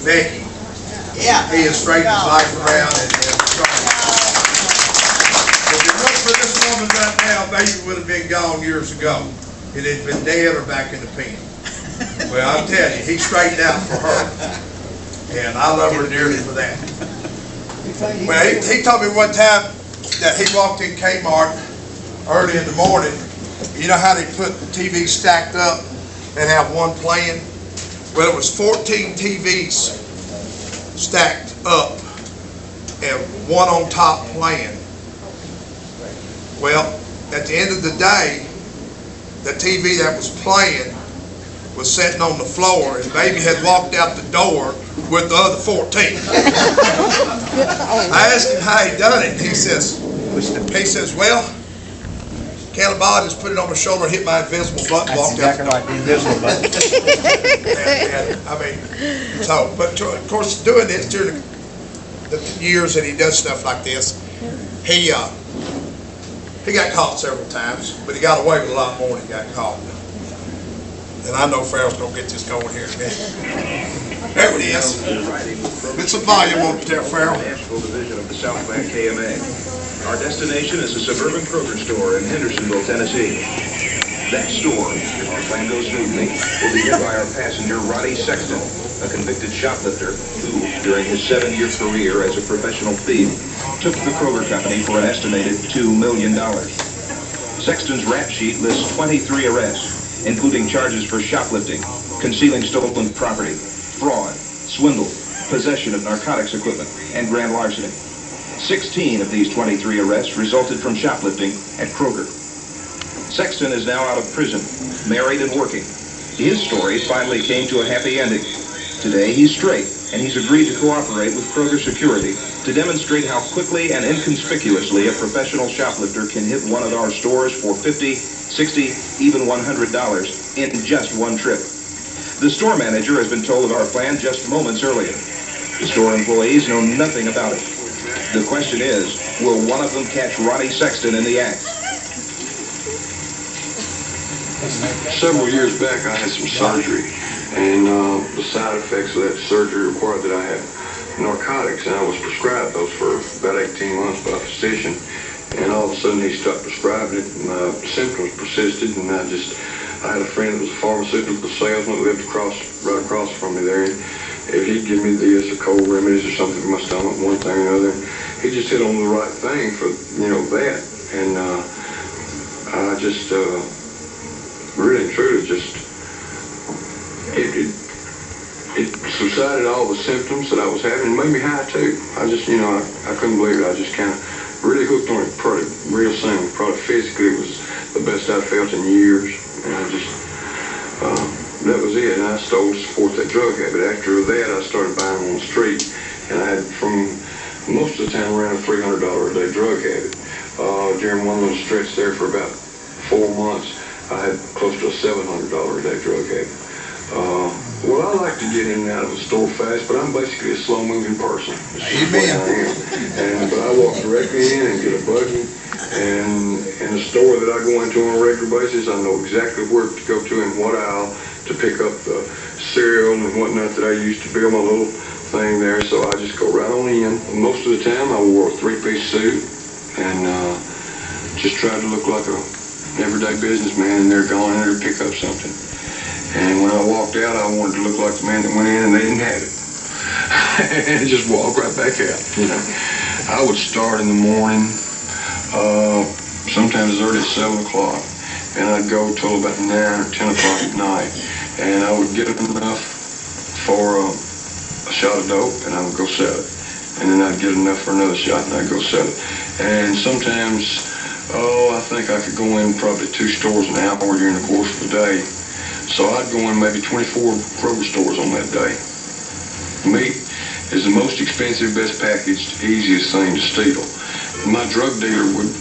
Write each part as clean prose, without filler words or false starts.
Becky. Yeah. He has straightened his life around and if it wasn't for this woman right now, baby would have been gone years ago. It had been dead or back in the pen. Well, I'll tell you, he straightened out for her. And I love her dearly for that. Well, he told me one time that he walked in Kmart early in the morning. You know how they put the TVs stacked up and have one playing? Well, it was 14 TVs stacked up and one on top playing. Well, at the end of the day, the TV that was playing was sitting on the floor, and baby had walked out the door with the other 14. I asked him how he done it. He says, well, Cannonball just put it on my shoulder, hit my invisible button, walked out. That's exactly right, the invisible button. But of course, doing this during the years that he does stuff like this, he got caught several times, but he got away with a lot more than he got caught. And I know Farrell's going to get this going here in a minute. There it is. It's a volume on there, Farrell. Nashville division of the Southland KMA. Our destination is a suburban Kroger store in Hendersonville, Tennessee. That store, if our plan goes smoothly, will be led by our passenger Roddy Sexton, a convicted shoplifter who, during his 7-year career as a professional thief, took the Kroger company for an estimated $2 million. Sexton's rap sheet lists 23 arrests, including charges for shoplifting, concealing stolen property, fraud, swindle, possession of narcotics equipment, and grand larceny. 16 of these 23 arrests resulted from shoplifting at Kroger. Sexton is now out of prison, married and working. His story finally came to a happy ending. Today he's straight, and he's agreed to cooperate with Kroger security to demonstrate how quickly and inconspicuously a professional shoplifter can hit one of our stores for $50, $60, even $100 in just one trip. The store manager has been told of our plan just moments earlier. The store employees know nothing about it. The question is, will one of them catch Roddy Sexton in the act? Several years back, I had some surgery, and the side effects of that surgery required that I have narcotics, and I was prescribed those for about 18 months by a physician. And all of a sudden, he stopped prescribing it, and my symptoms persisted, and I had a friend that was a pharmaceutical salesman that lived right across from me there, and if he'd give me this or cold remedies or something for my stomach, one thing or another, he just hit on the right thing for, that. And I just, really and truly, it subsided all the symptoms that I was having. It made me high too. I just, I couldn't believe it. I just kind of really hooked on it real soon. Probably physically it was the best I'd felt in years. And I just, that was it. And I stole to support that drug habit. After that, I started buying on the street. And I had, from most of the time, around a $300 a day drug habit. During one little stretch there for about 4 months, I had close to a $700 a day drug habit. Well, I like to get in and out of the store fast, but I'm basically a slow-moving person. Amen. But I walk directly in and get a buggy. And in the store that I go into on a regular basis, I know exactly where to go to and what aisle to pick up the cereal and whatnot that I used to build my little thing there. So I just go right on in. Most of the time, I wore a 3-piece suit and just tried to look like a everyday businessman, and they're going in there to pick up something. And when I walked out, I wanted to look like the man that went in and they didn't have it. And just walk right back out, I would start in the morning, sometimes as early as 7 o'clock, and I'd go till about 9 or 10 o'clock at night. And I would get enough for a shot of dope, and I would go sell it. And then I'd get enough for another shot, and I'd go sell it. And sometimes, I think I could go in probably 2 stores an hour during the course of the day. So I'd go in maybe 24 Kroger stores on that day. Meat is the most expensive, best packaged, easiest thing to steal. My drug dealer would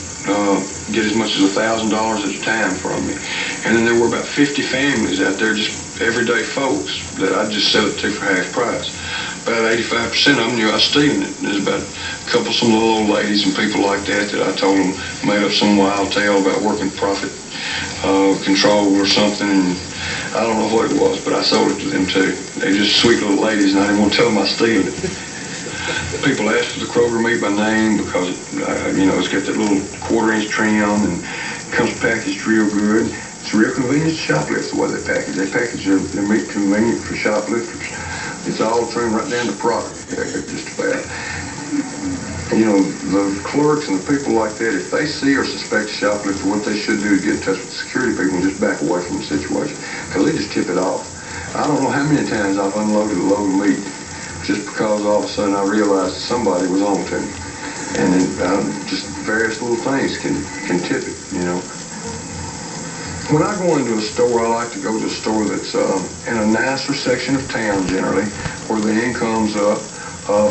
get as much as $1,000 at a time from me. And then there were about 50 families out there, just everyday folks, that I'd just sell it to for half price. About 85% of them knew I was stealing it. There's about some little old ladies and people like that I told them made up some wild tale about working profit control or something. And I don't know what it was, but I sold it to them too. They're just sweet little ladies, and I didn't want to tell them I steal it. People ask for the Kroger meat by name because, it's got that little quarter-inch trim and comes packaged real good. It's real convenient to shoplift the way they package. They package their meat convenient for shoplifters. It's all trimmed right down to product, just about. The clerks and the people like that, if they see or suspect a shoplifter, what they should do is get in touch with the security people and just back away from the situation, because they just tip it off. I don't know how many times I've unloaded a load of meat just because all of a sudden I realized somebody was on to me. And just various little things can tip it, When I go into a store, I like to go to a store that's in a nicer section of town, generally, where the income's up.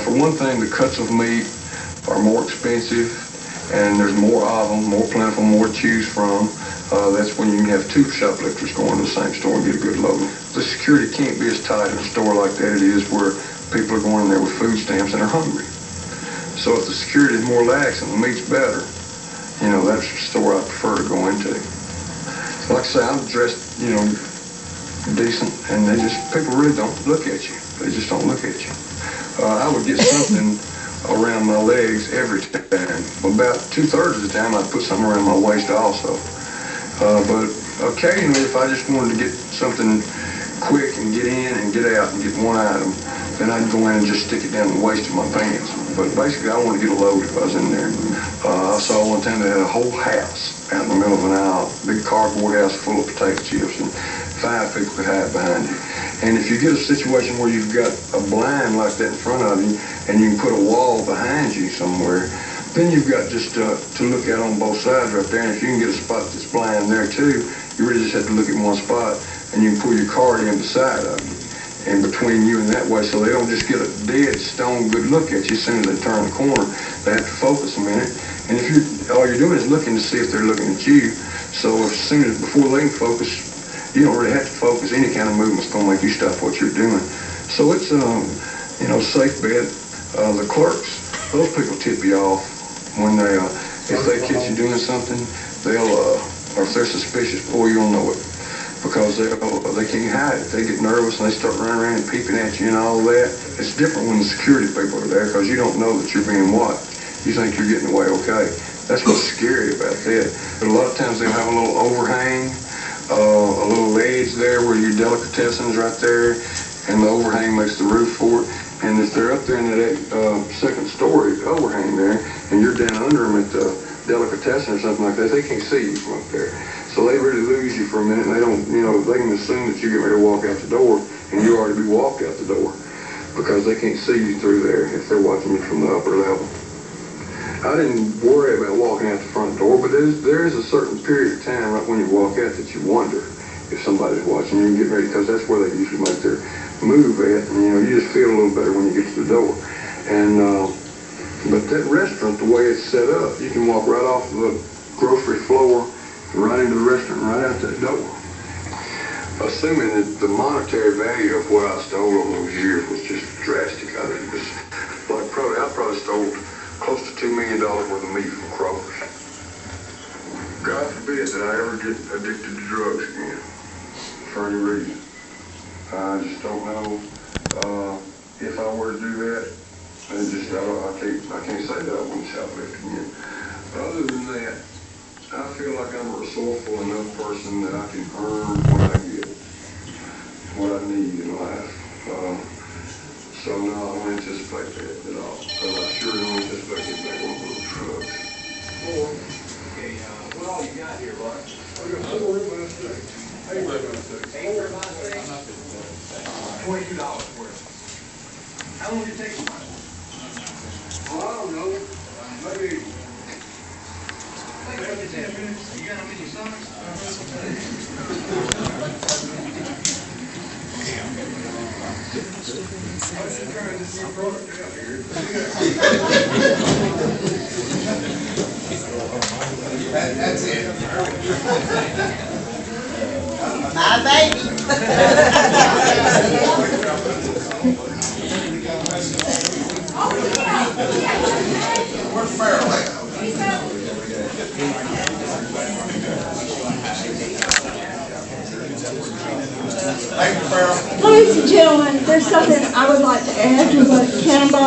For one thing, the cuts of meat are more expensive, and there's more of them, more plentiful, more to choose from. That's when you can have two shoplifters going to the same store and get a good load. The security can't be as tight in a store like that it is where people are going in there with food stamps and are hungry. So if the security is more lax and the meat's better, that's the store I prefer to go into. Like I say, I'm dressed, decent, and people really don't look at you. They just don't look at you. I would get something around my legs every time. About 2/3 of the time, I'd put something around my waist also. But occasionally, if I just wanted to get something quick and get in and get out and get one item, then I'd go in and just stick it down the waist of my pants. But basically, I wanted to get a load if I was in there. I saw one time they had a whole house out in the middle of an aisle, big cardboard house full of potato chips, and 5 people could hide behind it. And if you get a situation where you've got a blind like that in front of you, and you can put a wall behind you somewhere, then you've got just to look at on both sides right there. And if you can get a spot that's blind there too, you really just have to look at one spot, and you can pull your card in beside of you and between you and that way, so they don't just get a dead stone good look at you as soon as they turn the corner. They have to focus a minute. And if all you're doing is looking to see if they're looking at you, so before they can focus, you don't really have to focus. Any kind of movement's going to make you stop what you're doing. So it's safe bet. The clerks, those people tip you off when if they catch you doing something, or if they're suspicious, boy, you'll know it, because they can't hide it. They get nervous and they start running around and peeping at you and all that. It's different when the security people are there, because you don't know that you're being watched. You think you're getting away okay. That's what's scary about that. But a lot of times they'll have a little overhang, a little ledge there where your delicatessen's right there, and the overhang makes the roof for it. And if they're up there in that second story overhang there, and you're down under them at the delicatessen or something like that, they can't see you from up there. So they really lose you for a minute, and they don't, they can assume that you get ready to walk out the door, and you already be walked out the door, because they can't see you through there if they're watching you from the upper level. I didn't worry about walking out the front door, but there is a certain period of time right when you walk out that you wonder if somebody's watching you and get ready, because that's where they usually make their move at, and you just feel a little better when you get to the door. And but that restaurant, the way it's set up, you can walk right off the grocery floor, right into the restaurant, right out that door. Assuming that the monetary value of what I stole on those years was just drastic. I probably stole close to $2 million worth of meat from Kroger. God forbid that I ever get addicted to drugs again, for any reason. I just don't know if I were to do that. I can't say that I wouldn't shoplift again. But other than that, I feel like I'm a resourceful enough person that I can earn what I get, what I need in life. So no, I don't anticipate that at all. Because I sure don't anticipate getting back on those drugs. Okay, what all you got here, Bart? I got 4 ribeye steaks. 8 ribeye steaks. 8 ribeye steaks? $22 worth. How long did it take you? Well, I don't know. Maybe 10 minutes. You got them in your stomach? That's it. My baby. Where's Farrell at? Thank you, Farrell. Ladies and gentlemen, there's something I would like to add to what Cannonball